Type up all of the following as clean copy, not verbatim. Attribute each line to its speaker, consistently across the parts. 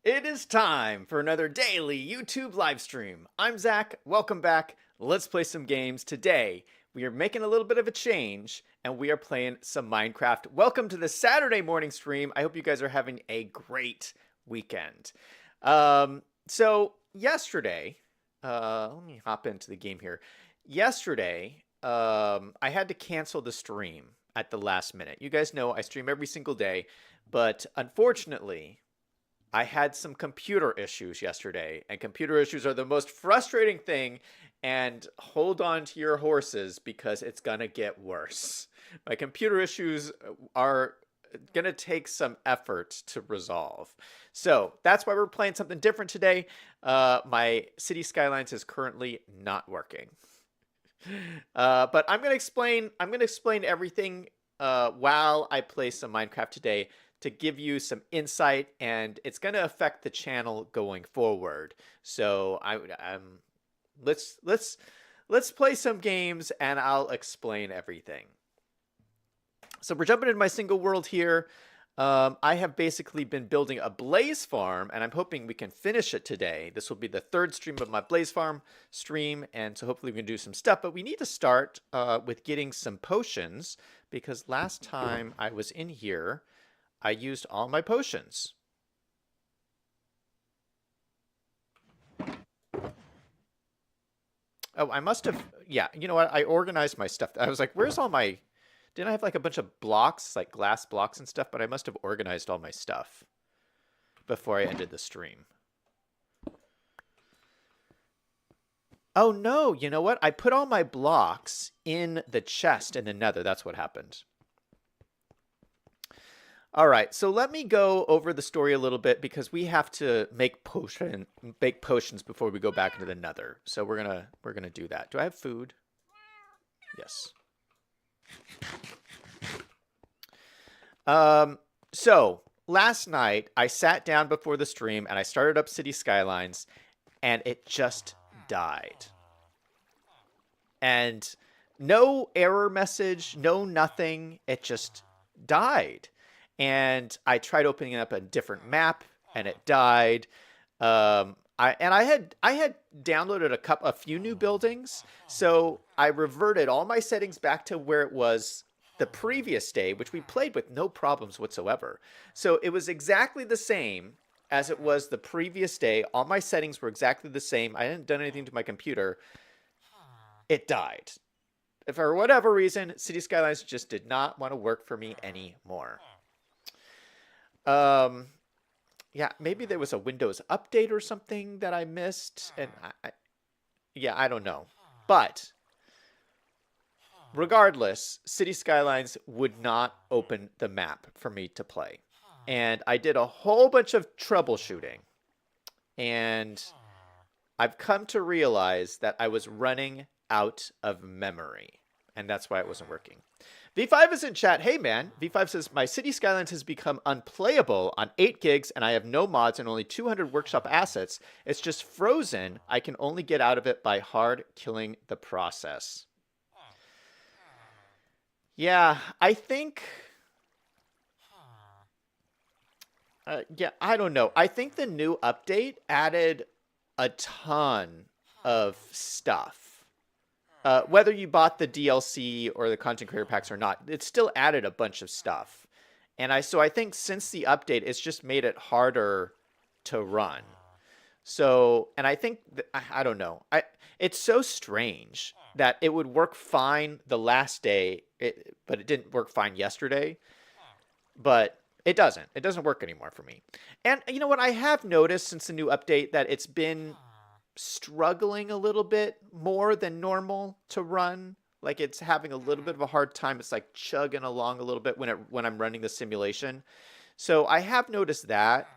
Speaker 1: It is time for another daily YouTube live stream. I'm Zach. Welcome back. Let's play some games. Today, we are making a little bit of a change and we are playing some Minecraft. Welcome to the Saturday morning stream. I hope you guys are having a great weekend. So yesterday, let me hop into the game here. Yesterday, I had to cancel the stream at the last minute. You guys know I stream every single day, but unfortunately, I had some computer issues yesterday, and computer issues are the most frustrating thing. And hold on to your horses because it's gonna get worse. My computer issues are gonna take some effort to resolve. So that's why we're playing something different today. My City Skylines is currently not working. But I'm gonna explain everything while I play some Minecraft today, to give you some insight, and it's going to affect the channel going forward. So let's play some games and I'll explain everything. So we're jumping into my single world here. I have basically been building a blaze farm, and I'm hoping we can finish it today. This will be the third stream of my blaze farm stream, and so hopefully we can do some stuff. But we need to start with getting some potions, because last time I was in here, I used all my potions. Oh, I must have, yeah, you know what? I organized my stuff. I was like, where's all my, didn't I have like a bunch of blocks, like glass blocks and stuff? But I must have organized all my stuff before I ended the stream. Oh no, you know what? I put all my blocks in the chest in the nether. That's what happened. All right, so let me go over the story a little bit, because we have to make potions before we go back into the nether. So we're gonna do that. Do I have food? Yes. So last night I sat down before the stream and I started up City Skylines, and it just died. And no error message, no nothing. It just died. And I tried opening up a different map, and it died. I had downloaded a few new buildings, so I reverted all my settings back to where it was the previous day, which we played with no problems whatsoever. So it was exactly the same as it was the previous day. All my settings were exactly the same. I hadn't done anything to my computer. It died. For whatever reason, City Skylines just did not want to work for me anymore. Yeah, maybe there was a Windows update or something that I missed, and yeah, I don't know. But regardless, City Skylines would not open the map for me to play. And I did a whole bunch of troubleshooting, and I've come to realize that I was running out of memory, and that's why it wasn't working. V5 is in chat. Hey, man. V5 says, my City Skylines has become unplayable on 8 gigs, and I have no mods and only 200 workshop assets. It's just frozen. I can only get out of it by hard killing the process. Yeah, I think... yeah, I don't know. I think the new update added a ton of stuff. Whether you bought the DLC or the content creator packs or not, it still added a bunch of stuff. And so I think since the update, it's just made it harder to run. So, and I think, I don't know. It's so strange that it would work fine the last day, but it didn't work fine yesterday. But it doesn't. It doesn't work anymore for me. And you know what? I have noticed since the new update that it's been struggling a little bit more than normal to run. Like, it's having a little bit of a hard time. It's like chugging along a little bit when I'm running the simulation. So I have noticed that.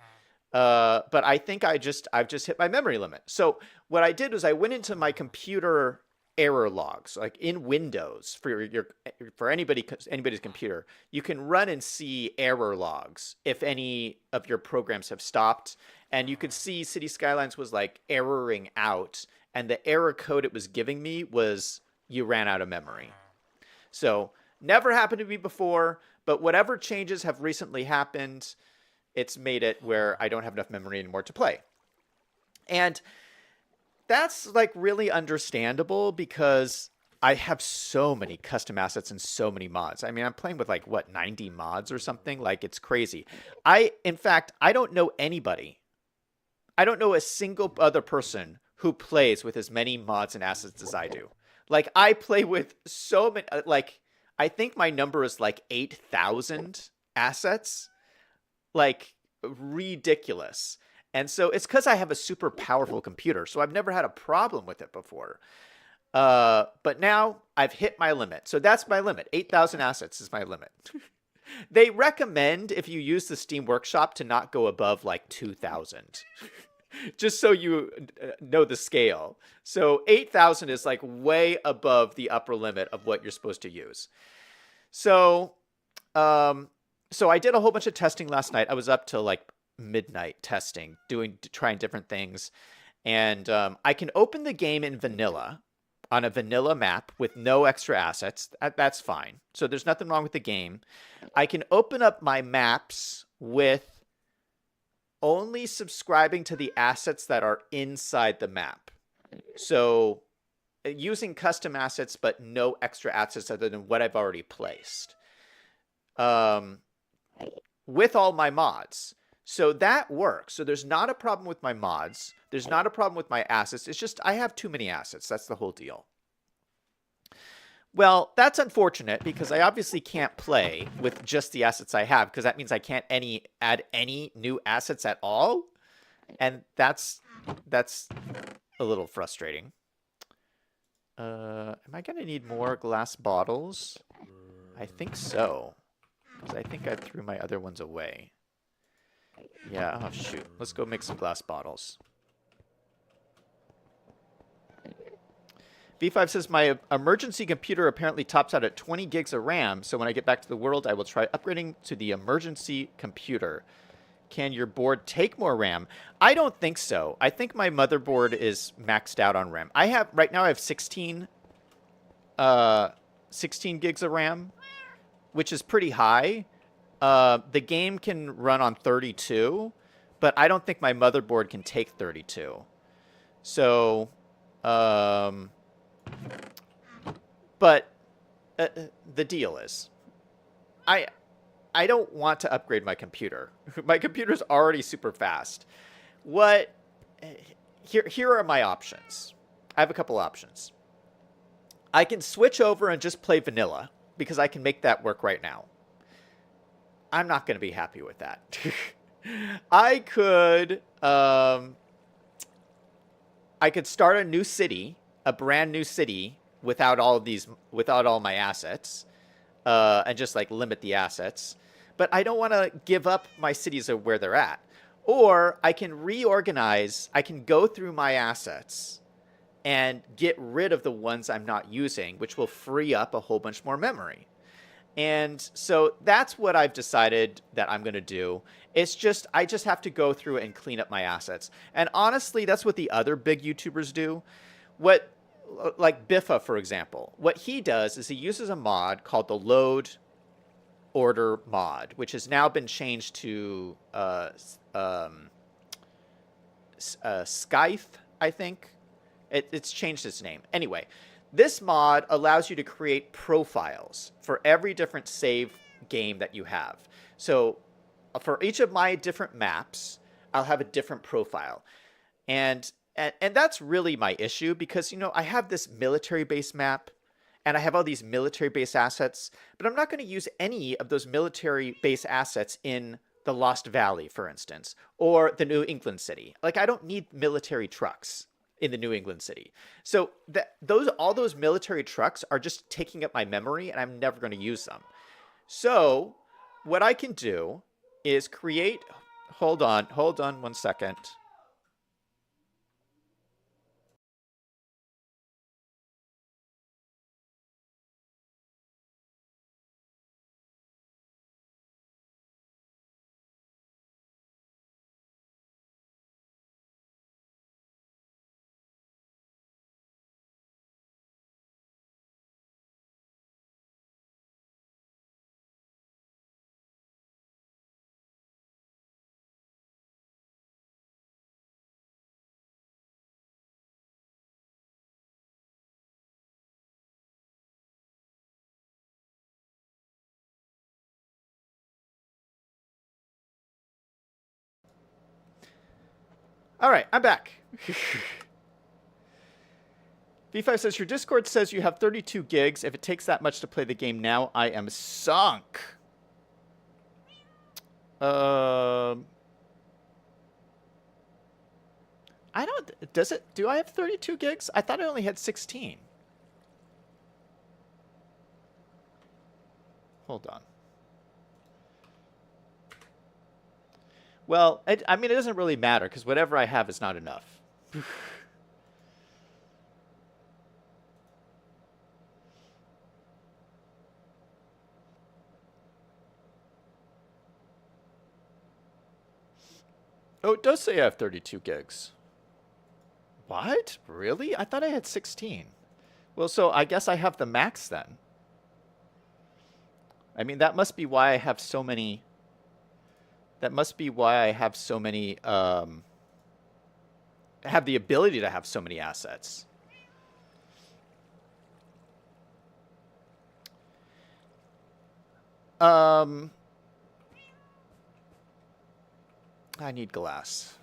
Speaker 1: But I think I've just hit my memory limit. So what I did was I went into my computer error logs, like in Windows for anybody's computer. You can run and see error logs if any of your programs have stopped. And you could see City Skylines was like erroring out, and the error code it was giving me was you ran out of memory. So never happened to me before, but whatever changes have recently happened, it's made it where I don't have enough memory anymore to play. And that's like really understandable because I have so many custom assets and so many mods. I mean, I'm playing with like what, 90 mods or something? Like it's crazy. In fact, I don't know anybody. I don't know a single other person who plays with as many mods and assets as I do. Like I play with so many like I think my number is like 8,000 assets. Like ridiculous. And so it's because I have a super powerful computer, so I've never had a problem with it before. But now I've hit my limit. So that's my limit. 8,000 assets is my limit. They recommend if you use the Steam Workshop to not go above like 2,000. Just so you know the scale. So 8,000 is like way above the upper limit of what you're supposed to use. So, so I did a whole bunch of testing last night. I was up till like midnight testing, trying different things. And I can open the game in vanilla on a vanilla map with no extra assets. That's fine. So there's nothing wrong with the game. I can open up my maps with only subscribing to the assets that are inside the map. So using custom assets, but no extra assets other than what I've already placed. With all my mods. So that works. So there's not a problem with my mods. There's not a problem with my assets. It's just I have too many assets. That's the whole deal. Well, that's unfortunate because I obviously can't play with just the assets I have because that means I can't add any new assets at all. And that's a little frustrating. Am I going to need more glass bottles? I think so. Because I think I threw my other ones away. Yeah, oh shoot. Let's go make some glass bottles. V5 says, my emergency computer apparently tops out at 20 gigs of RAM, so when I get back to the world, I will try upgrading to the emergency computer. Can your board take more RAM? I don't think so. I think my motherboard is maxed out on RAM. Right now I have 16 gigs of RAM, which is pretty high. The game can run on 32, but I don't think my motherboard can take 32. So, but the deal is, I don't want to upgrade my computer. My computer's already super fast. Here are my options. I have a couple options. I can switch over and just play vanilla because I can make that work right now. I'm not going to be happy with that. I could start a new city, a brand new city without all my assets, and just like limit the assets. But I don't want to give up my cities of where they're at. Or I can reorganize. I can go through my assets and get rid of the ones I'm not using, which will free up a whole bunch more memory. And so that's what I've decided that I'm going to do. I just have to go through and clean up my assets. And honestly, that's what the other big YouTubers do. Like Biffa, for example, what he does is he uses a mod called the load order mod, which has now been changed to Scythe, I think. It's changed its name. Anyway, this mod allows you to create profiles for every different save game that you have. So for each of my different maps, I'll have a different profile. And that's really my issue because, I have this military base map and I have all these military base assets, but I'm not going to use any of those military base assets in the Lost Valley, for instance, or the New England city. Like, I don't need military trucks in the New England city. So all those military trucks are just taking up my memory and I'm never going to use them. So what I can do is hold on 1 second. All right, I'm back. V5 says, your Discord says you have 32 gigs. If it takes that much to play the game now, I am sunk. I don't... Does it... Do I have 32 gigs? I thought I only had 16. Hold on. Well, I mean, it doesn't really matter, because whatever I have is not enough. Oh, it does say I have 32 gigs. What? Really? I thought I had 16. Well, so I guess I have the max then. I mean, that must be why I have so many... That must be why I have so many... have the ability to have so many assets. I need glass.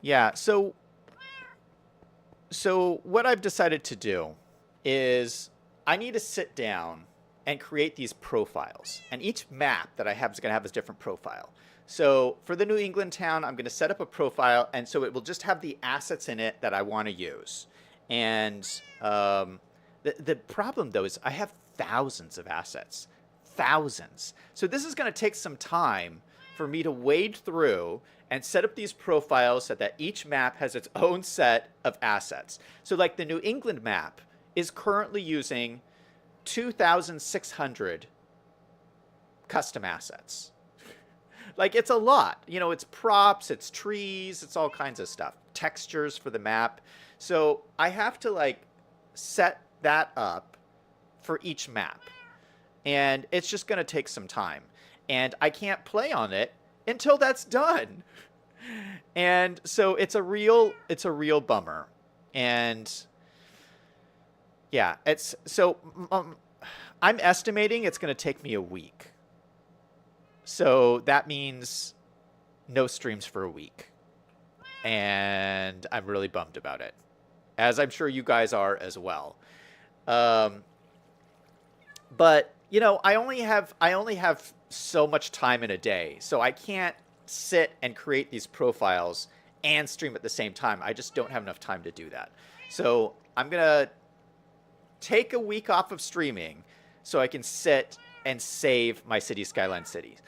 Speaker 1: Yeah, so what I've decided to do is I need to sit down and create these profiles. And each map that I have is going to have a different profile. So for the New England town, I'm going to set up a profile, and so it will just have the assets in it that I want to use. And the problem, though, is I have thousands of assets. Thousands. So this is going to take some time for me to wade through and set up these profiles so that each map has its own set of assets. So like the New England map is currently using 2,600 custom assets. Like, it's a lot. You know, it's props, it's trees, it's all kinds of stuff. Textures for the map. So I have to, like, set that up for each map. And it's just going to take some time. And I can't play on it until that's done. And so it's a real bummer. And yeah, it's so I'm estimating it's going to take me a week. So that means no streams for a week. And I'm really bummed about it, as I'm sure you guys are as well. But you know, I only have so much time in a day, so I can't sit and create these profiles and stream at the same time. I just don't have enough time to do that. So I'm gonna take a week off of streaming so I can sit and save my City Skyline cities.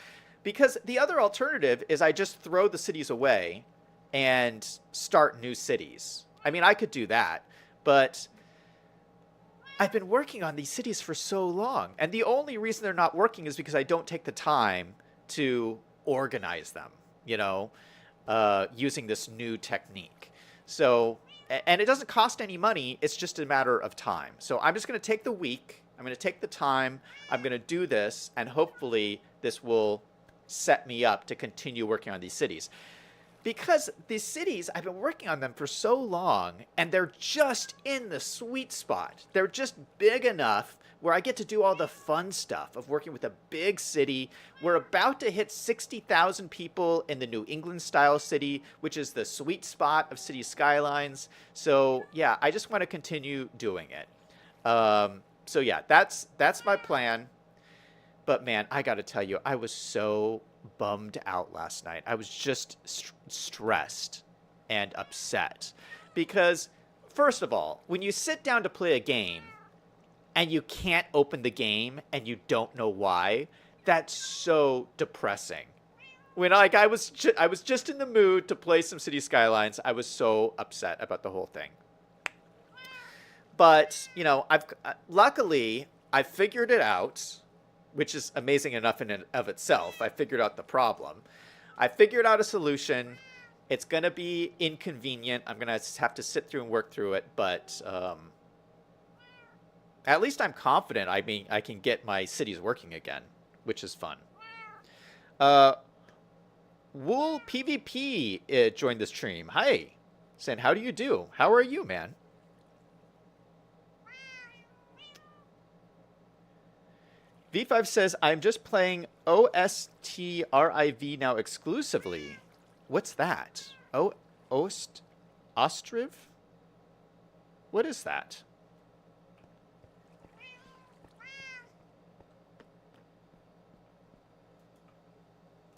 Speaker 1: Because the other alternative is I just throw the cities away and start new cities. I mean, I could do that, but I've been working on these cities for so long, and the only reason they're not working is because I don't take the time to organize them, you know, using this new technique. So, and it doesn't cost any money, it's just a matter of time. So I'm just going to take the week, I'm going to take the time, I'm going to do this, and hopefully this will set me up to continue working on these cities. Because these cities, I've been working on them for so long, and they're just in the sweet spot. They're just big enough where I get to do all the fun stuff of working with a big city. We're about to hit 60,000 people in the New England-style city, which is the sweet spot of City Skylines. So, yeah, I just want to continue doing it. So, yeah, that's my plan. But, man, I got to tell you, I was so bummed out last night. I was just stressed and upset because, first of all, when you sit down to play a game and you can't open the game and you don't know why, that's so depressing. When I was just in the mood to play some City Skylines, I was so upset about the whole thing. But, you know, luckily I figured it out, which is amazing enough in and of itself. I figured out the problem. I figured out a solution. It's going to be inconvenient. I'm going to have to sit through and work through it, but at least I'm confident I can get my cities working again, which is fun. Wool PvP joined the stream. Hi. Saying, how do you do? How are you, man? V5 says, I'm just playing OSTRIV now exclusively. What's that? Ostriv? What is that?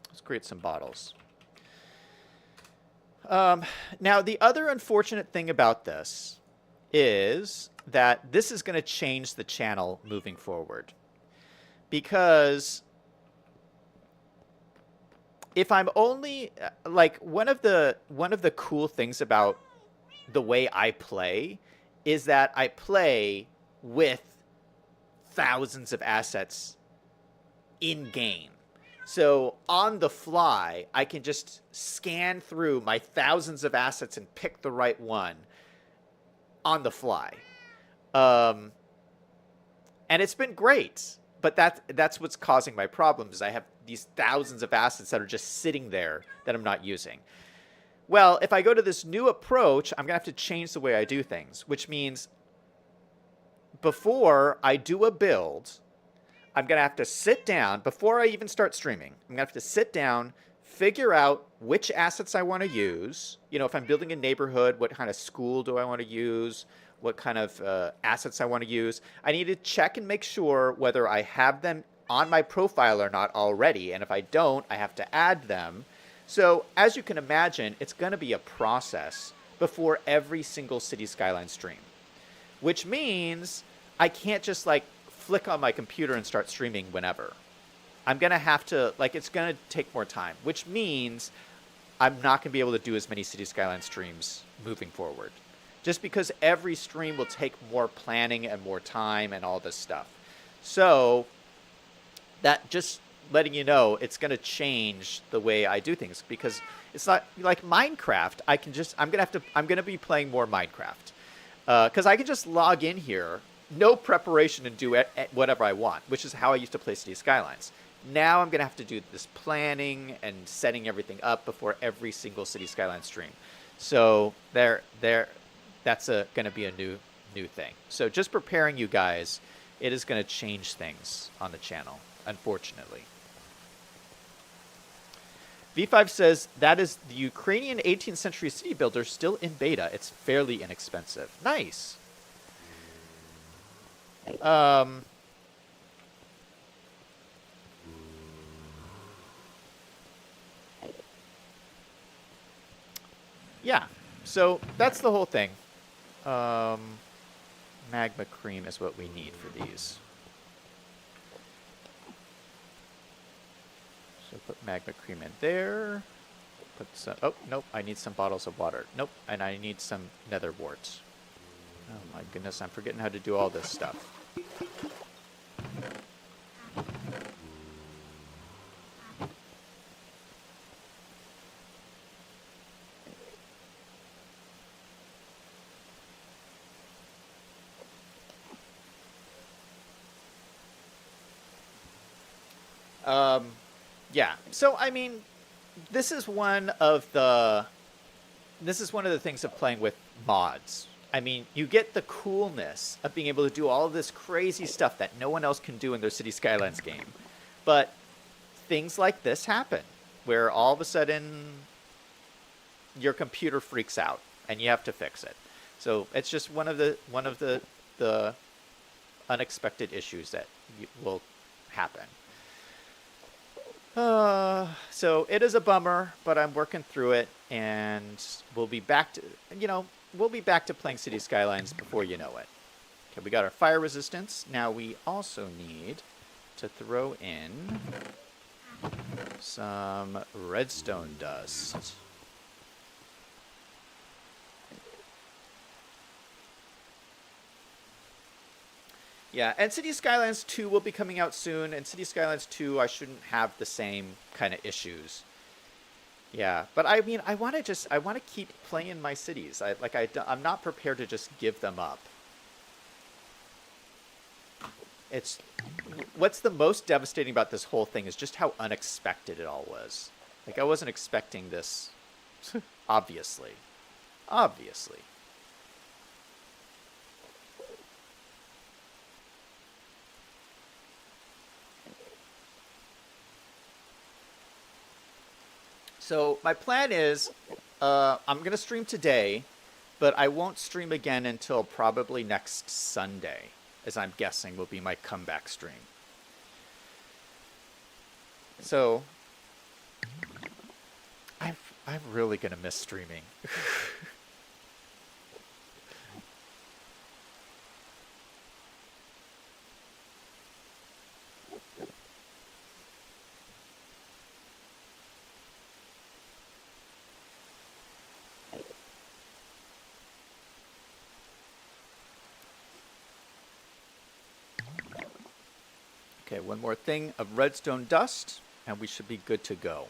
Speaker 1: Let's create some bottles. Now, the other unfortunate thing about this is that this is going to change the channel moving forward. Because if I'm only like one of the cool things about the way I play is that I play with thousands of assets in game. So on the fly, I can just scan through my thousands of assets and pick the right one on the fly. And it's been great. But that's what's causing my problems. Is I have these thousands of assets that are just sitting there that I'm not using. Well, if I go to this new approach, I'm going to have to change the way I do things, which means before I do a build, I'm going to have to sit down, before I even start streaming, I'm going to have to sit down, figure out which assets I want to use. You know, if I'm building a neighborhood, what kind of school do I want to use? What kind of assets I want to use. I need to check and make sure whether I have them on my profile or not already. And if I don't, I have to add them. So as you can imagine, it's going to be a process before every single City Skyline stream, which means I can't just like flick on my computer and start streaming whenever. I'm going to have to, like, it's going to take more time, which means I'm not going to be able to do as many City Skyline streams moving forward. Just because every stream will take more planning and more time and all this stuff. So that just letting you know, it's going to change the way I do things, because it's not like Minecraft. I'm going to be playing more Minecraft. Because I can just log in here, no preparation, and do whatever I want, which is how I used to play City Skylines. Now I'm going to have to do this planning and setting everything up before every single City Skyline stream. So that's going to be a new thing. So just preparing you guys, it is going to change things on the channel, unfortunately. V5 says, that is the Ukrainian 18th century city builder still in beta. It's fairly inexpensive. Nice. Yeah, so that's the whole thing. Magma cream is what we need for these. So put magma cream in there. Put some, oh, nope, I need some bottles of water. Nope, and I need some nether warts. Oh my goodness, I'm forgetting how to do all this stuff. Yeah. So I mean, this is one of the things of playing with mods. I mean, you get the coolness of being able to do all of this crazy stuff that no one else can do in their City Skylines game. But things like this happen, where all of a sudden your computer freaks out and you have to fix it. So it's just one of the unexpected issues that will happen. So it is a bummer, but I'm working through it, and we'll be back to playing City Skylines before you know it. Okay, we got our fire resistance. Now we also need to throw in some redstone dust. Yeah, and City Skylines 2 will be coming out soon, and City Skylines 2, I shouldn't have the same kind of issues. Yeah, but I mean, I want to keep playing my cities. I'm not prepared to just give them up. What's the most devastating about this whole thing is just how unexpected it all was. Like, I wasn't expecting this, obviously. Obviously. So my plan is, I'm gonna stream today, but I won't stream again until probably next Sunday, as I'm guessing will be my comeback stream. So I'm really gonna miss streaming. Okay, one more thing of redstone dust, and we should be good to go.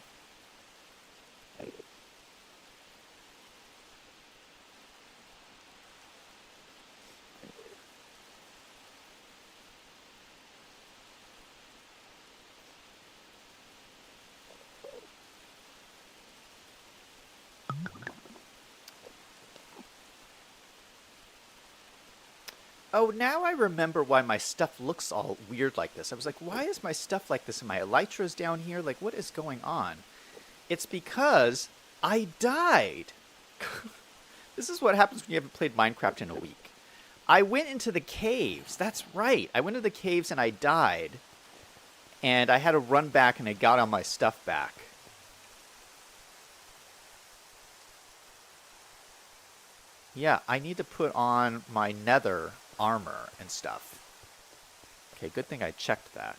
Speaker 1: Oh, now I remember why my stuff looks all weird like this. I was like, why is my stuff like this? And my elytras down here? Like, what is going on? It's because I died. This is what happens when you haven't played Minecraft in a week. I went into the caves. That's right. I went into the caves and I died. And I had to run back and I got all my stuff back. Yeah, I need to put on my nether armor and stuff. Okay, good thing I checked that.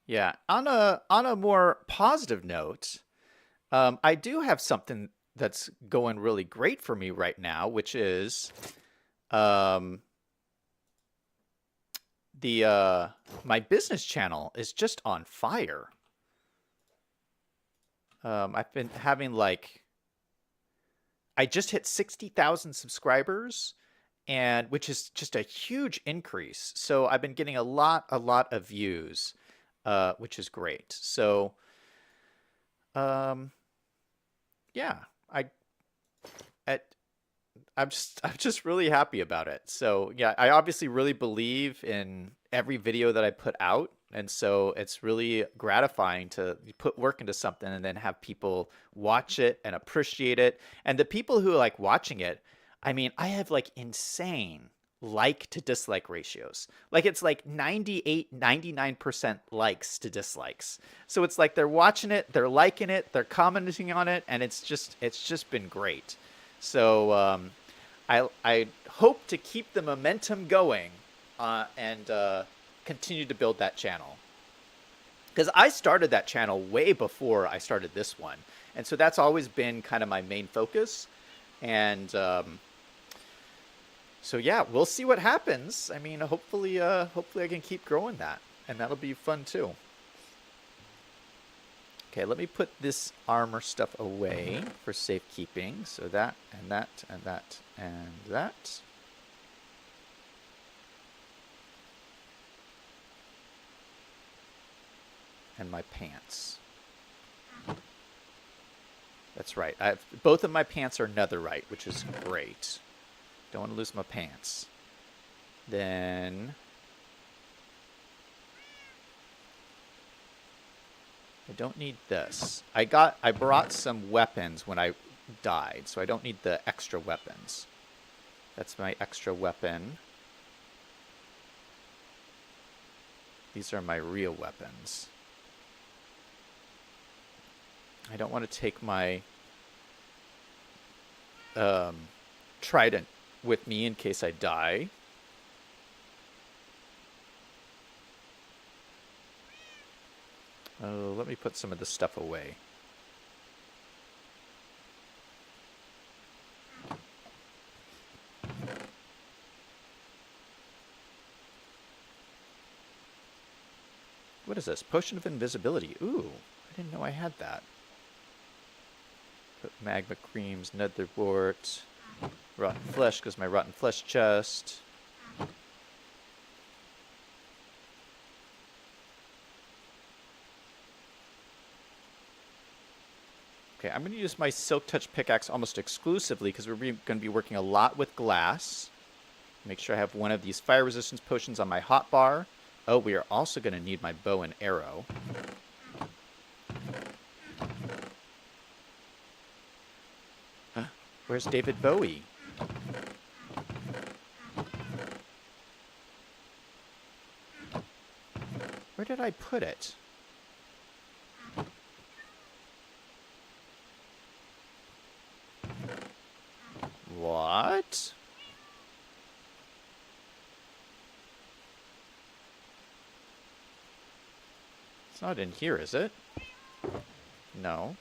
Speaker 1: Yeah, on a more positive note, I do have something that's going really great for me right now, which is um, the my business channel is just on fire. I've been having like I just hit 60,000 subscribers, and which is just a huge increase. So I've been getting a lot of views, which is great. So um, yeah, I I'm just really happy about it. So yeah, I obviously really believe in every video that I put out, and so it's really gratifying to put work into something and then have people watch it and appreciate it. And the people who are like watching it, I mean, I have like insane like to dislike ratios. Like it's like 98, 99% likes to dislikes. So it's like they're watching it, they're liking it, they're commenting on it, and it's just been great. So I hope to keep the momentum going and continue to build that channel. Because I started that channel way before I started this one. And so that's always been kind of my main focus. And so yeah, we'll see what happens. I mean, hopefully I can keep growing that. And that'll be fun too. Okay, let me put this armor stuff away for safekeeping. So that, and that, and that, and that. And my pants. That's right. Both of my pants are netherite, which is great. Don't want to lose my pants. Then I don't need this. I brought some weapons when I died, so I don't need the extra weapons. That's my extra weapon. These are my real weapons. I don't want to take my trident with me in case I die. Oh, let me put some of this stuff away. What is this? Potion of invisibility. Ooh, I didn't know I had that. Put magma creams, nether wart, rotten flesh because my rotten flesh chest. Okay, I'm going to use my Silk Touch pickaxe almost exclusively because we're going to be working a lot with glass. Make sure I have one of these fire resistance potions on my hotbar. Oh, we are also going to need my bow and arrow. Where's David Bowie? Where did I put it? What? It's not in here, is it? No.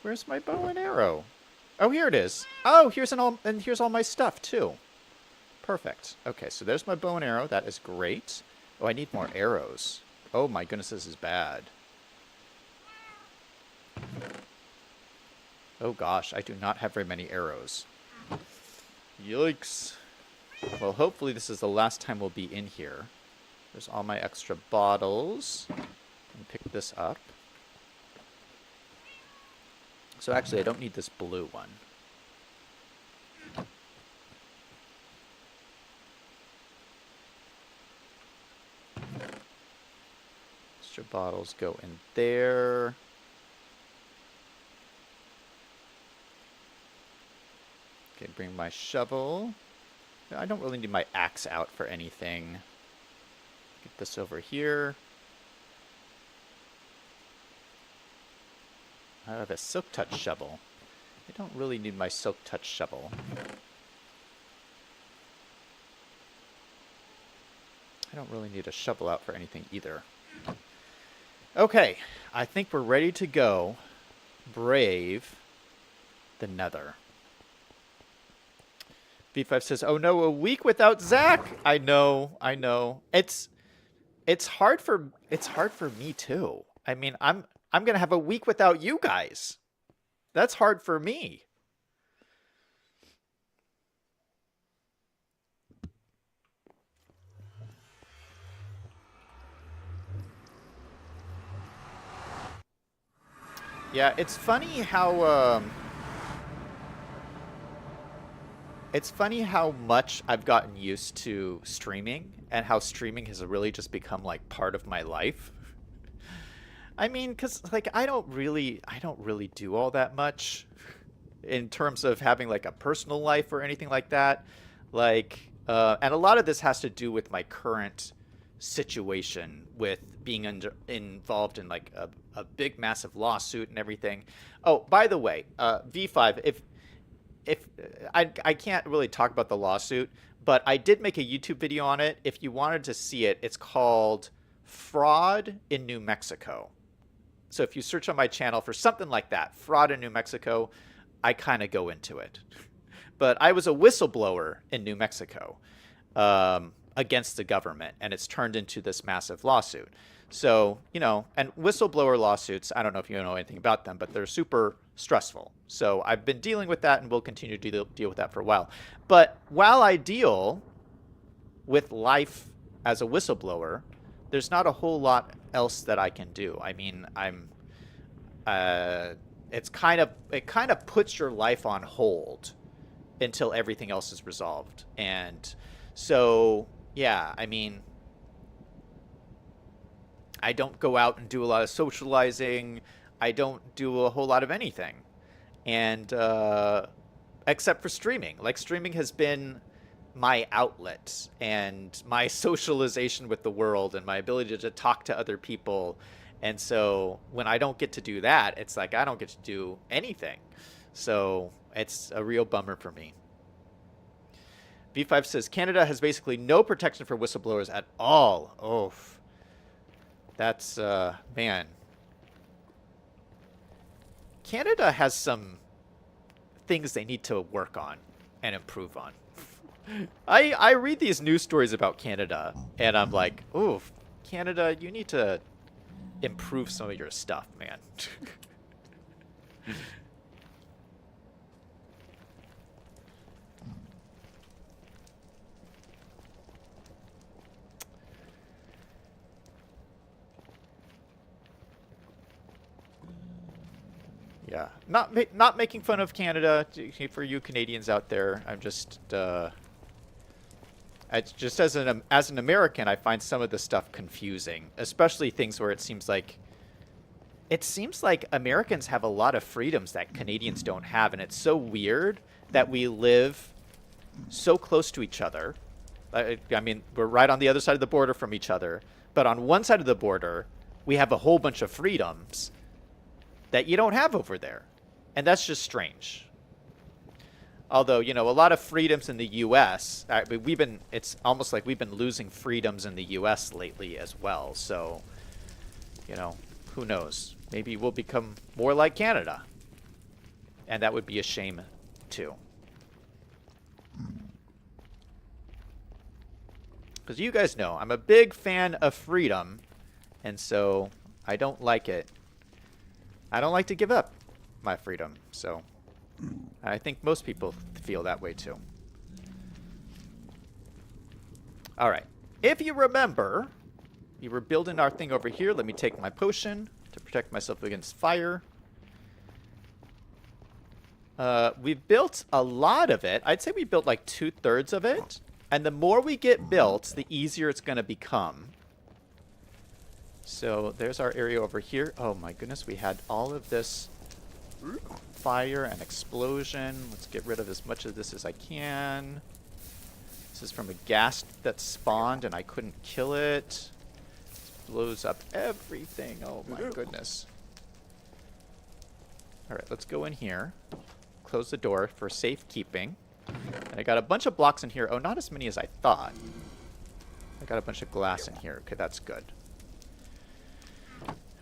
Speaker 1: Where's my bow and arrow? Oh, here it is. Oh, here's all my stuff too. Perfect. Okay, so there's my bow and arrow. That is great. Oh, I need more arrows. Oh my goodness, this is bad. Oh gosh, I do not have very many arrows. Yikes. Well, hopefully this is the last time we'll be in here. There's all my extra bottles. And pick this up. So actually, I don't need this blue one. Extra bottles go in there. Okay, bring my shovel. I don't really need my axe out for anything. Get this over here. I have a Silk Touch shovel. I don't really need my Silk Touch shovel. I don't really need a shovel out for anything either. Okay, I think we're ready to go brave the Nether. V5 says, "Oh no, a week without Zach." I know. It's hard for me too. I mean, I'm gonna have a week without you guys. That's hard for me. Yeah, it's funny how much I've gotten used to streaming and how streaming has really just become like part of my life. I mean, cuz like I don't really do all that much in terms of having like a personal life or anything like that. Like and a lot of this has to do with my current situation with being involved in like a big massive lawsuit and everything. Oh, by the way, V5, if I can't really talk about the lawsuit, but I did make a YouTube video on it. If you wanted to see it, it's called Fraud in New Mexico. So if you search on my channel for something like that, Fraud in New Mexico, I kind of go into it. But I was a whistleblower in New Mexico against the government, and it's turned into this massive lawsuit. So, you know, and whistleblower lawsuits, I don't know if you know anything about them, but they're super stressful. So I've been dealing with that and will continue to deal with that for a while. But while I deal with life as a whistleblower, there's not a whole lot else that I can do. I mean, it kind of puts your life on hold until everything else is resolved. And so, yeah, I mean, I don't go out and do a lot of socializing. I don't do a whole lot of anything. And except for streaming. Like, streaming has been my outlet and my socialization with the world and my ability to talk to other people. And so when I don't get to do that, it's like I don't get to do anything. So it's a real bummer for me. V5 says, Canada has basically no protection for whistleblowers at all. Oh, that's, man. Canada has some things they need to work on and improve on. I read these news stories about Canada, and I'm like, ooh, Canada, you need to improve some of your stuff, man. Yeah, not making fun of Canada for you Canadians out there. I'm just, just as an American, I find some of the stuff confusing, especially things where it seems like Americans have a lot of freedoms that Canadians don't have, and it's so weird that we live so close to each other. I mean, we're right on the other side of the border from each other, but on one side of the border, we have a whole bunch of freedoms that you don't have over there. And that's just strange. Although, you know, a lot of freedoms in the U.S., it's almost like we've been losing freedoms in the U.S. lately as well. So, you know, who knows? Maybe we'll become more like Canada. And that would be a shame, too. Because you guys know, I'm a big fan of freedom, and so I don't like it. I don't like to give up my freedom, so I think most people feel that way too. All right. If you remember, we were building our thing over here. Let me take my potion to protect myself against fire. We've built a lot of it. I'd say we built like 2/3 of it. And the more we get built, the easier it's going to become. So there's our area over here. Oh my goodness, we had all of this fire and explosion. Let's get rid of as much of this as I can. This is from a ghast that spawned and I couldn't kill it. This blows up everything. Oh my goodness. Alright, let's go in here. Close the door for safekeeping. And I got a bunch of blocks in here. Oh, not as many as I thought. I got a bunch of glass in here. Okay, that's good.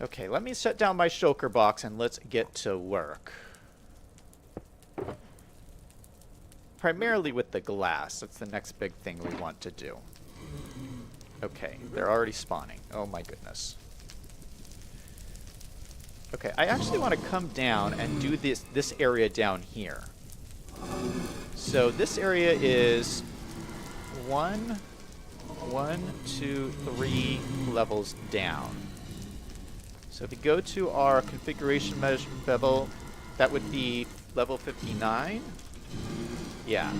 Speaker 1: Okay, let me set down my shulker box and let's get to work. Primarily with the glass. That's the next big thing we want to do. Okay, they're already spawning. Oh my goodness. Okay, I actually want to come down and do this area down here. So this area is 1, 2, 3 levels down. So if we go to our configuration level, that would be level 59. Yeah.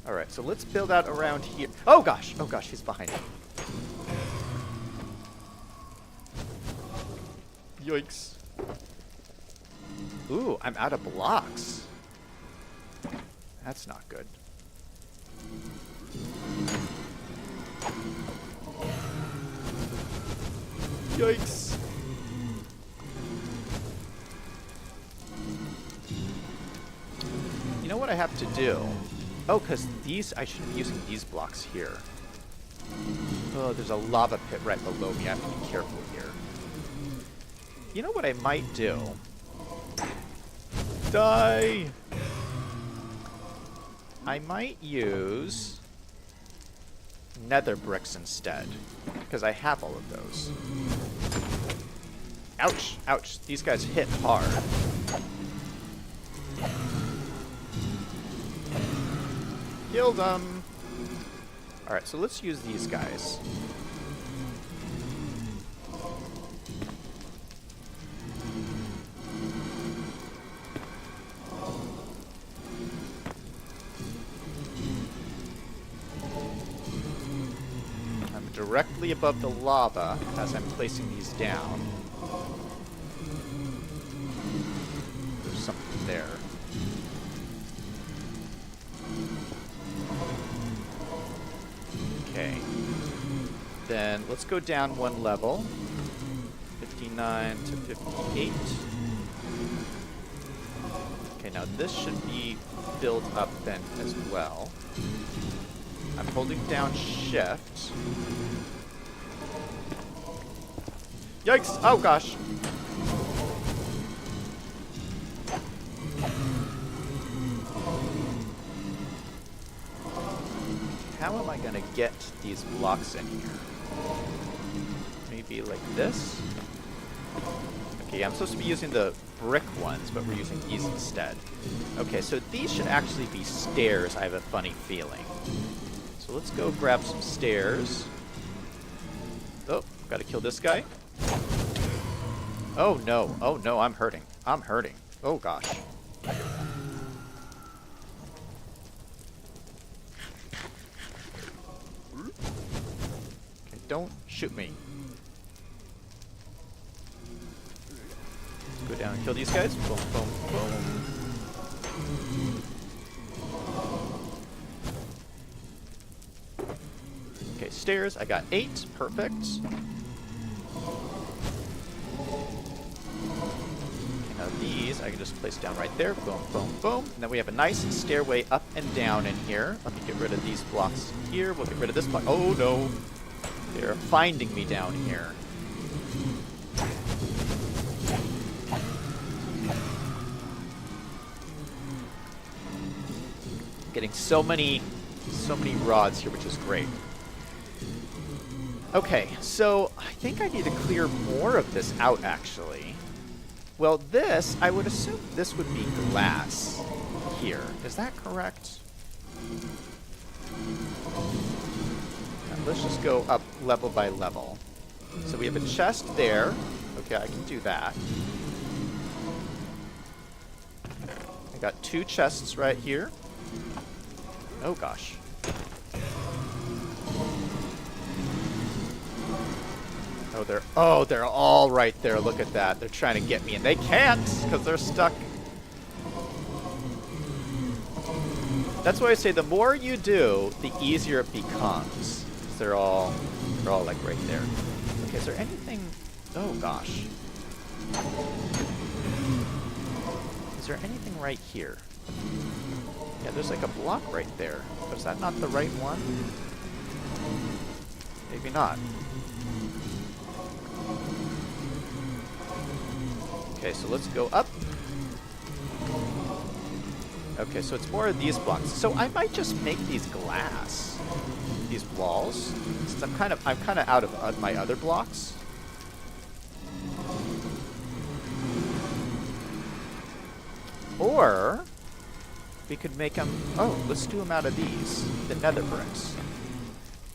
Speaker 1: All right, so let's build out around here. Oh gosh, he's behind me. Yikes. Ooh, I'm out of blocks. That's not good. Yikes. You know what I have to do? Oh, because these, I shouldn't be using these blocks here. Oh, there's a lava pit right below me. I have to be careful here. You know what I might do? Die! I might use nether bricks instead, because I have all of those. Ouch! Ouch! These guys hit hard. Killed them! Alright, so let's use these guys. Directly above the lava as I'm placing these down. There's something there. Okay. Then let's go down one level. 59 to 58. Okay, now this should be built up then as well. I'm holding down shift. Yikes! Oh gosh! How am I gonna get these blocks in here? Maybe like this? Okay, I'm supposed to be using the brick ones, but we're using these instead. Okay, so these should actually be stairs, I have a funny feeling. So let's go grab some stairs. Oh, gotta kill this guy. Oh no. Oh no, I'm hurting. I'm hurting. Oh gosh. Okay, don't shoot me. Let's go down and kill these guys. Boom, boom, boom. Okay, stairs. I got 8. Perfect. Now these I can just place down right there. Boom, boom, boom. And then we have a nice stairway up and down in here. Let me get rid of these blocks here. We'll get rid of this block. Oh no. They're finding me down here. Getting so many rods here, which is great. Okay, so I think I need to clear more of this out, actually. Well, this, I would assume this would be glass here. Is that correct? Now, let's just go up level by level. So we have a chest there. Okay, I can do that. I got 2 chests right here. Oh, gosh. Oh, they're all right there. Look at that. They're trying to get me, and they can't because they're stuck. That's why I say the more you do, the easier it becomes. They're all like right there. Okay, is there anything? Oh gosh. Is there anything right here? Yeah, there's like a block right there. But is that not the right one? Maybe not. Okay, so let's go up. Okay, so it's more of these blocks. So I might just make these glass, these walls, since I'm kind of out of my other blocks. Or we could make them. Oh, let's do them out of these, the nether bricks.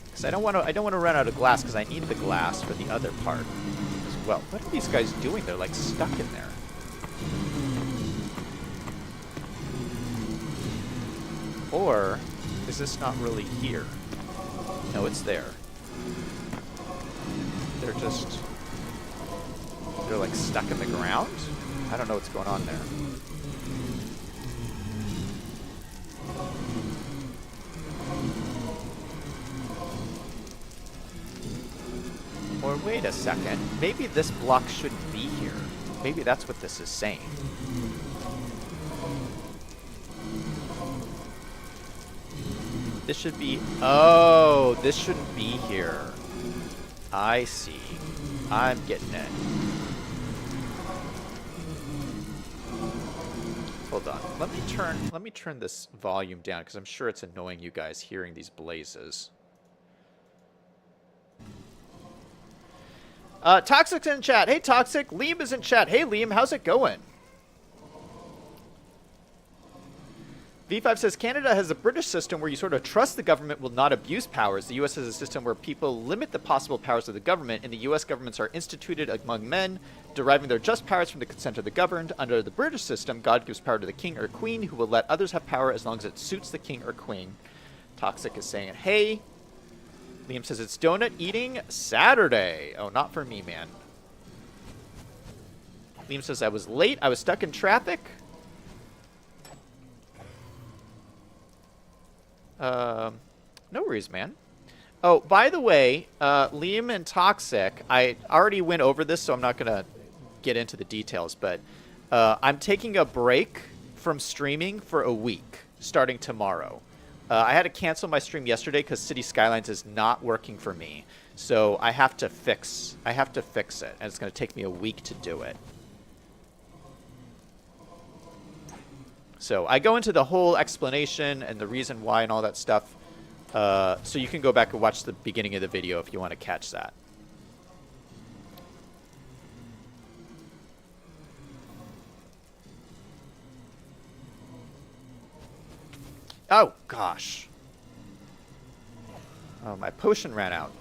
Speaker 1: Because I don't want to run out of glass because I need the glass for the other part. Well, what are these guys doing? They're like stuck in there. Or is this not really here? No, it's there. They're like stuck in the ground? I don't know what's going on there. Or wait a second, maybe this block shouldn't be here. Maybe that's what this is saying. This should be, oh, this shouldn't be here. I see. I'm getting it. Hold on. Let me turn this volume down because I'm sure it's annoying you guys hearing these blazes. Toxic's in chat. Hey, Toxic. Liam is in chat. Hey, Liam. How's it going? V5 says, Canada has a British system where you sort of trust the government will not abuse powers. The U.S. has a system where people limit the possible powers of the government, and the U.S. governments are instituted among men, deriving their just powers from the consent of the governed. Under the British system, God gives power to the king or queen, who will let others have power as long as it suits the king or queen. Toxic is saying, hey. Liam says, it's donut eating Saturday. Oh, not for me, man. Liam says, I was late. I was stuck in traffic. No worries, man. Oh, by the way, Liam and Toxic, I already went over this, so I'm not going to get into the details, but I'm taking a break from streaming for a week, starting tomorrow. I had to cancel my stream yesterday because City Skylines is not working for me. So I have to fix it, and it's going to take me a week to do it. So I go into the whole explanation and the reason why and all that stuff. So you can go back and watch the beginning of the video if you want to catch that. Oh, gosh. Oh, my potion ran out.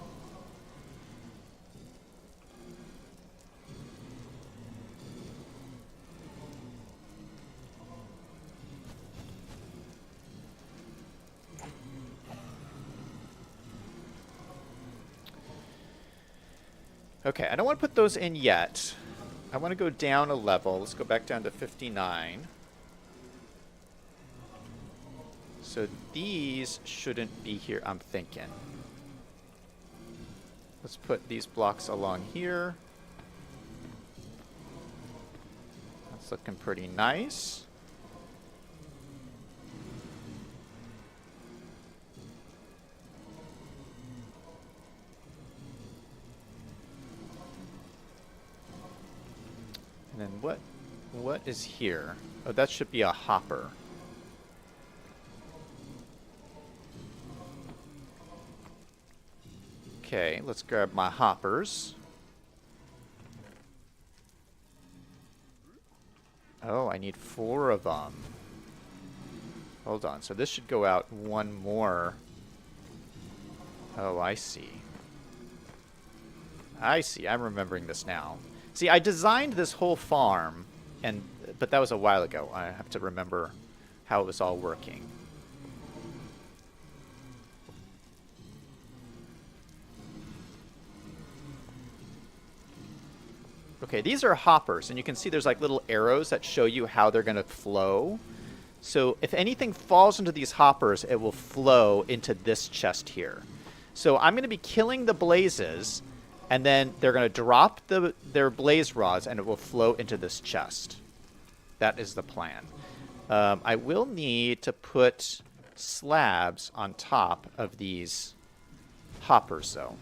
Speaker 1: Okay, I don't want to put those in yet. I want to go down a level. Let's go back down to 59. So these shouldn't be here, I'm thinking. Let's put these blocks along here. That's looking pretty nice. And then what is here? Oh, that should be a hopper. Okay, let's grab my hoppers. Oh, I need 4 of them. Hold on, so this should go out 1 more. Oh, I see. I see, I'm remembering this now. See, I designed this whole farm, but that was a while ago. I have to remember how it was all working. Okay, these are hoppers, and you can see there's like little arrows that show you how they're going to flow. So if anything falls into these hoppers, it will flow into this chest here. So I'm going to be killing the blazes, and then they're going to drop their blaze rods, and it will flow into this chest. That is the plan. I will need to put slabs on top of these hoppers, though.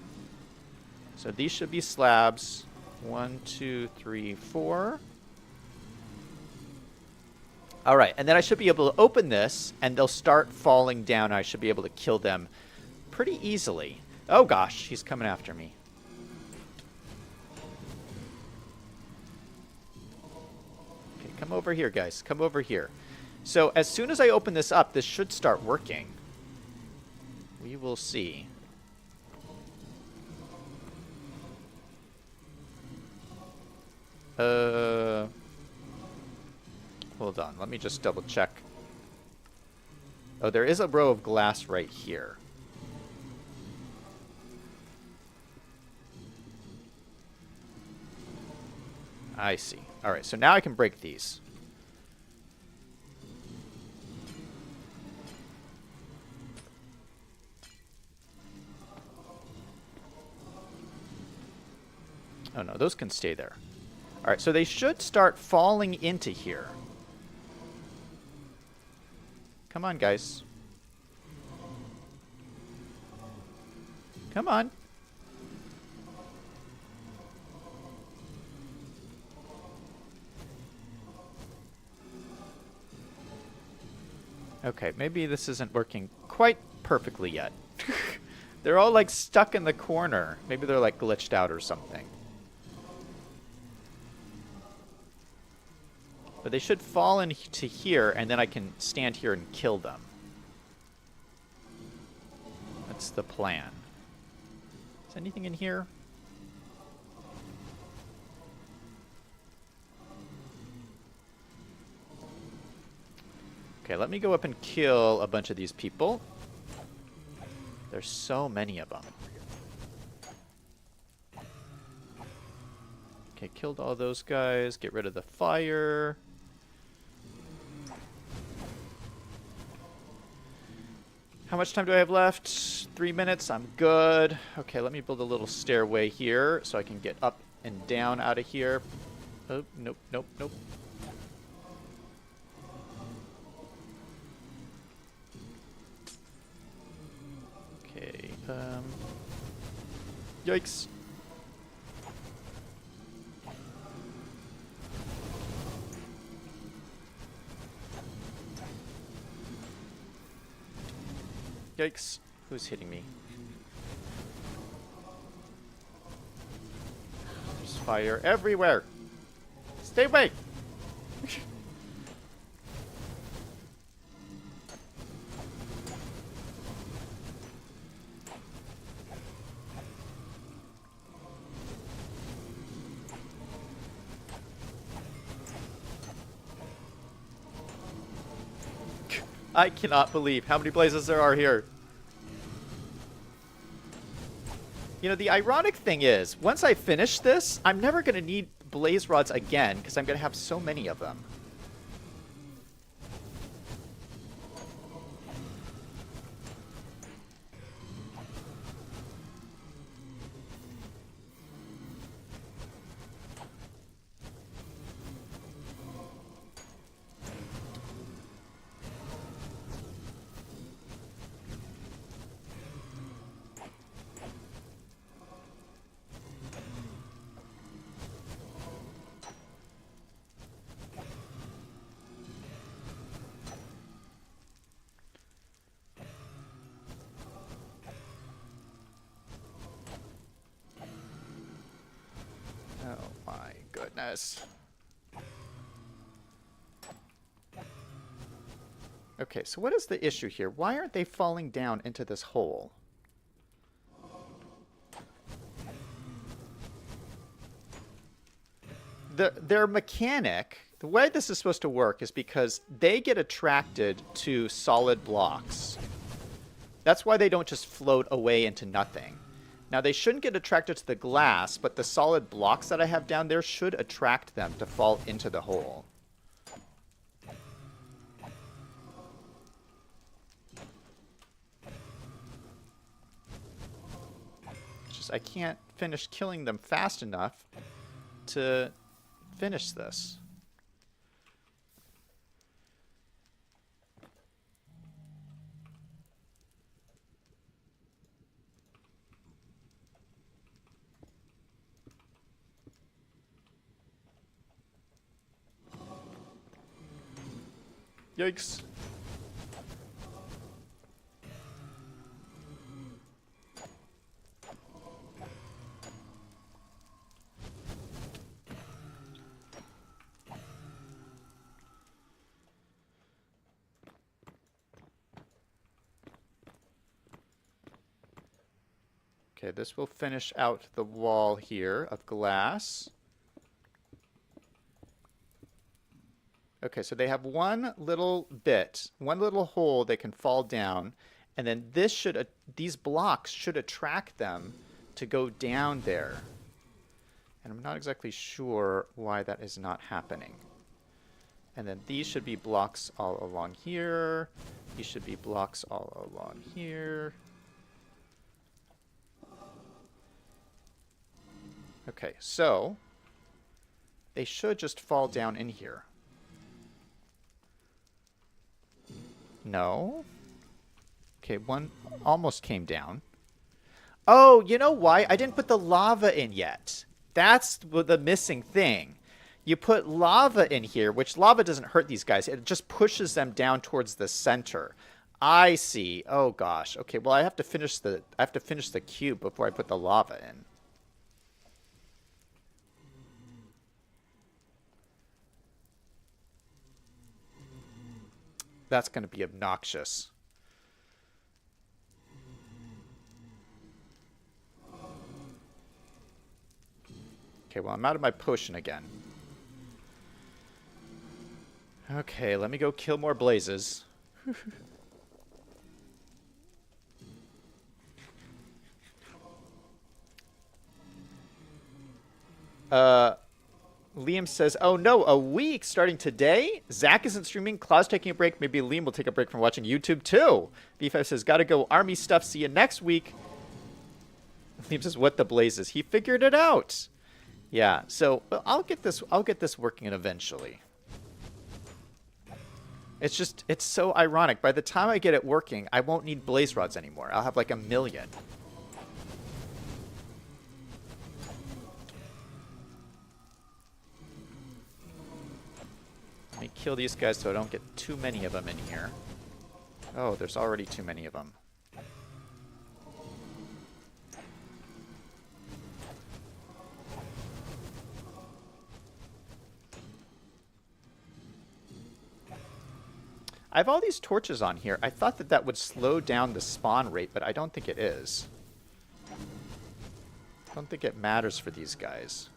Speaker 1: So these should be slabs. 1, 2, 3, 4. All right, and then I should be able to open this, and they'll start falling down. I should be able to kill them pretty easily. Oh gosh, he's coming after me. Okay, come over here, guys. Come over here. So as soon as I open this up, this should start working. We will see. Hold on. Let me just double check. Oh, there is a row of glass right here. I see. All right, so now I can break these. Oh, no, those can stay there. All right, so they should start falling into here. Come on, guys. Come on. Okay, maybe this isn't working quite perfectly yet. They're all like stuck in the corner. Maybe they're like glitched out or something. But they should fall into here, and then I can stand here and kill them. That's the plan. Is anything in here? Okay, let me go up and kill a bunch of these people. There's so many of them. Okay, killed all those guys. Get rid of the fire. How much time do I have left? 3 minutes. I'm good. Okay, let me build a little stairway here so I can get up and down out of here. Oh, nope, nope, nope. Okay, yikes. Yikes. Who's hitting me? There's fire everywhere. Stay away. I cannot believe how many blazes there are here. You know, the ironic thing is, once I finish this, I'm never going to need blaze rods again, because I'm going to have so many of them. Oh my goodness. Okay, so what is the issue here? Why aren't they falling down into this hole? Their mechanic, the way this is supposed to work is because they get attracted to solid blocks. That's why they don't just float away into nothing. Now, they shouldn't get attracted to the glass, but the solid blocks that I have down there should attract them to fall into the hole. It's just I can't finish killing them fast enough to finish this. Yikes. Okay, this will finish out the wall here of glass. Okay, so they have one little bit, one little hole they can fall down, and then this should, these blocks should attract them to go down there. And I'm not exactly sure why that is not happening. And then these should be blocks all along here. These should be blocks all along here. Okay, so they should just fall down in here. No. Okay, one almost came down. Oh, you know why? I didn't put the lava in yet. That's the missing thing. You put lava in here, which lava doesn't hurt these guys. It just pushes them down towards the center. I see. Oh gosh. Okay, well I have to finish the cube before I put the lava in. That's going to be obnoxious. Okay, well, I'm out of my potion again. Okay, let me go kill more blazes. Liam says, oh no, a week starting today? Zach isn't streaming, Claw's taking a break, maybe Liam will take a break from watching YouTube too. B5 says, gotta go army stuff, see you next week. Liam says, what the blazes? He figured it out. Yeah, so I'll get this working eventually. It's just, it's so ironic. By the time I get it working, I won't need blaze rods anymore. I'll have like 1,000,000. Let me kill these guys so I don't get too many of them in here. Oh, there's already too many of them. I have all these torches on here. I thought that that would slow down the spawn rate, but I don't think it is. I don't think it matters for these guys.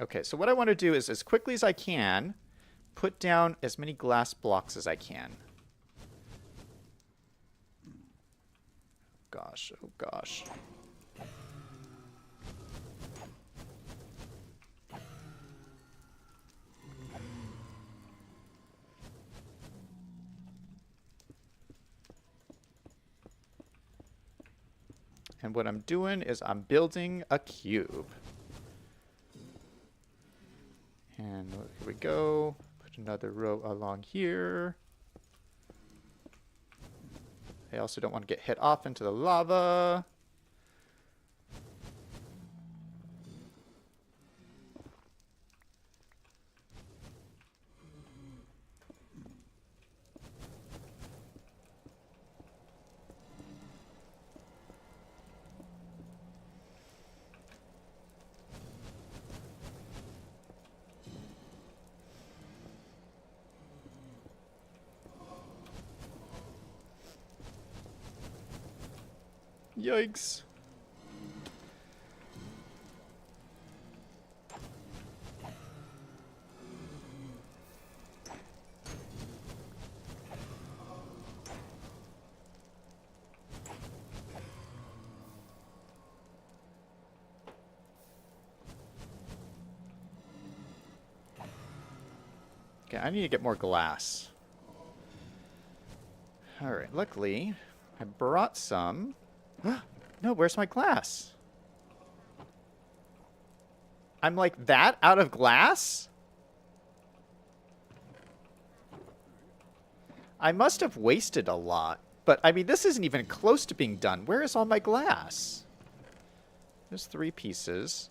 Speaker 1: Okay, so what I want to do is, as quickly as I can, put down as many glass blocks as I can. gosh, oh gosh. And what I'm doing is I'm building a cube. And here we go. Put another row along here. I also don't want to get hit off into the lava. Yikes. Okay, I need to get more glass. Alright, luckily, I brought some. No, where's my glass? I'm like that out of glass? I must have wasted a lot. But, I mean, this isn't even close to being done. Where is all my glass? There's 3 pieces.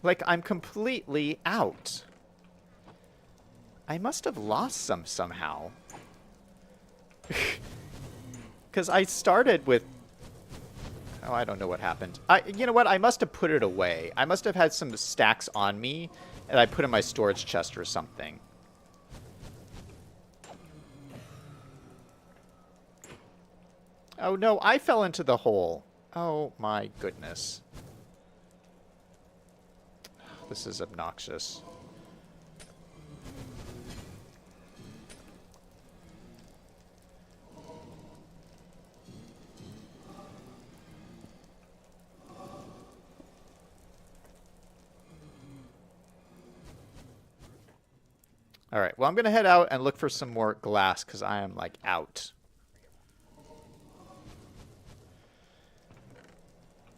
Speaker 1: Like, I'm completely out. I must have lost some somehow. Because I started with... Oh, I don't know what happened. You know what? I must have put it away. I must have had some stacks on me, and I put in my storage chest or something. Oh, no. I fell into the hole. Oh, my goodness. This is obnoxious. All right, well, I'm going to head out and look for some more glass because I am, like, out.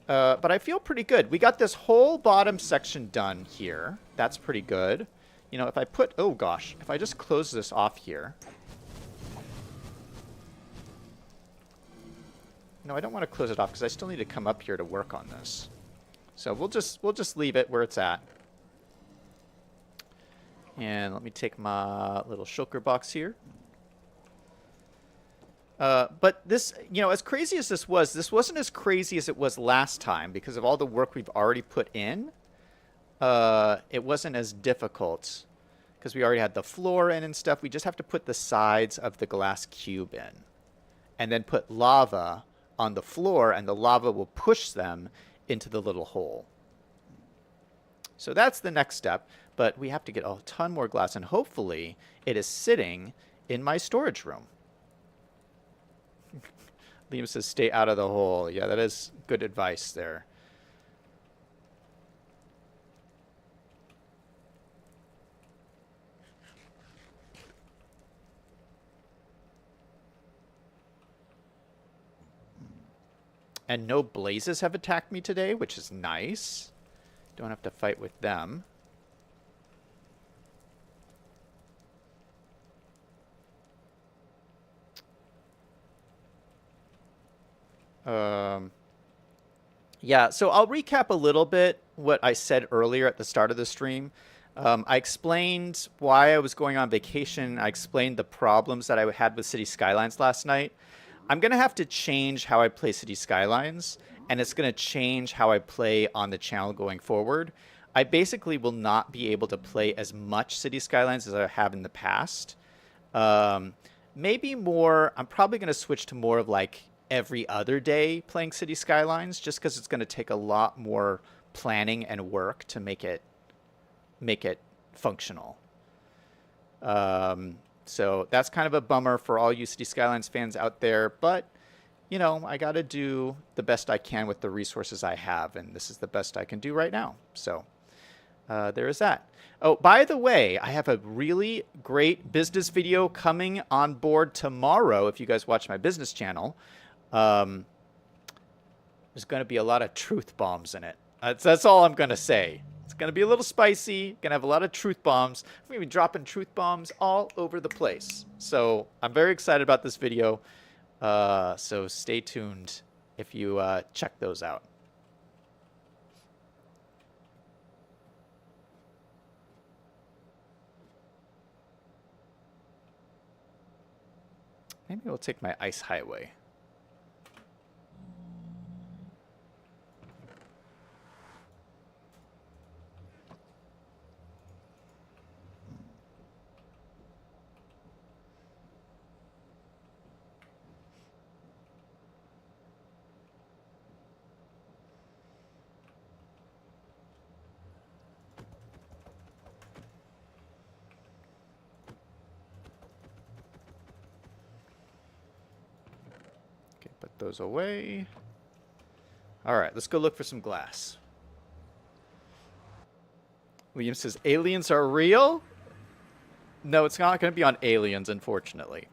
Speaker 1: But I feel pretty good. We got this whole bottom section done here. That's pretty good. You know, if I put... Oh, gosh. If I just close this off here... No, I don't want to close it off because I still need to come up here to work on this. So we'll just leave it where it's at. And let me take my little shulker box here. But this, you know, as crazy as this wasn't as crazy as it was last time because of all the work we've already put in. It wasn't as difficult because we already had the floor in and stuff. We just have to put the sides of the glass cube in and then put lava on the floor, and the lava will push them into the little hole. So that's the next step, but we have to get a ton more glass, and hopefully it is sitting in my storage room. Liam says stay out of the hole. Yeah, that is good advice there. And no blazes have attacked me today, which is nice. Don't have to fight with them. Yeah, so I'll recap a little bit what I said earlier at the start of the stream. I explained why I was going on vacation. I explained the problems that I had with City Skylines last night. I'm going to have to change how I play City Skylines, and it's going to change how I play on the channel going forward. I basically will not be able to play as much City Skylines as I have in the past. Maybe more, I'm probably going to switch to more of like every other day playing City Skylines, just because it's going to take a lot more planning and work to make it functional. So that's kind of a bummer for all you City Skylines fans out there. But, you know, I got to do the best I can with the resources I have. And this is the best I can do right now. So there is that. Oh, by the way, I have a really great business video coming on board tomorrow. If you guys watch my business channel, there's going to be a lot of truth bombs in it. That's all I'm going to say. It's going to be a little spicy. Going to have a lot of truth bombs. I'm going to be dropping truth bombs all over the place. So I'm very excited about this video. So stay tuned if you check those out. Maybe we'll take my ice highway. Put those away. All right, let's go look for some glass. Liam says, aliens are real? No, it's not going to be on aliens, unfortunately.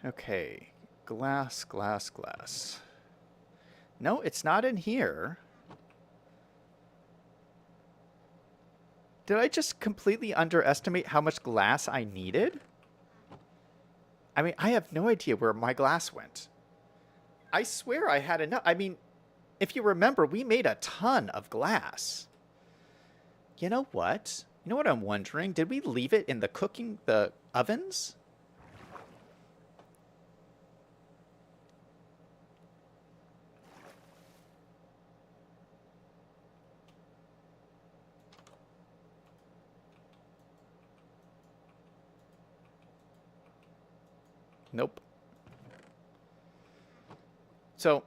Speaker 1: Okay, glass, glass, glass. No, it's not in here. Did I just completely underestimate how much glass I needed? I mean, I have no idea where my glass went. I swear I had enough. I mean, if you remember, we made a ton of glass. You know what? You know what I'm wondering? Did we leave it in the ovens? Nope. So,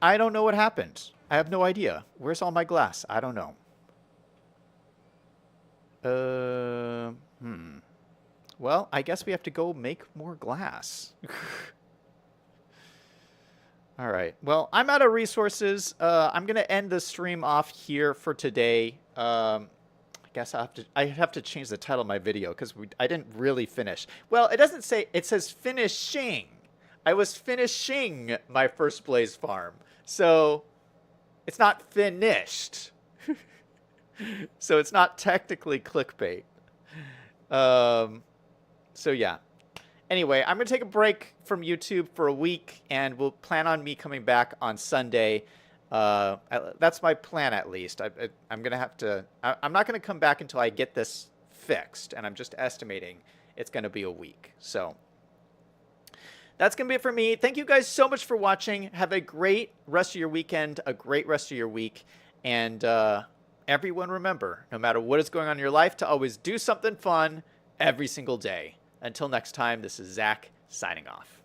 Speaker 1: I don't know what happened. I have no idea. Where's all my glass? I don't know. Well, I guess we have to go make more glass. All right. Well, I'm out of resources. I'm going to end the stream off here for today. I guess I have to change the title of my video because I didn't really finish. Well, it doesn't say, it says finishing. I was finishing my first blaze farm. So it's not finished. So it's not technically clickbait. So yeah. Anyway, I'm going to take a break from YouTube for a week, and we'll plan on me coming back on Sunday. That's my plan, at least. I'm going to have to... I'm not going to come back until I get this fixed, and I'm just estimating it's going to be a week. So that's going to be it for me. Thank you guys so much for watching. Have a great rest of your weekend, a great rest of your week, and everyone remember, no matter what is going on in your life, to always do something fun every single day. Until next time, this is Zach signing off.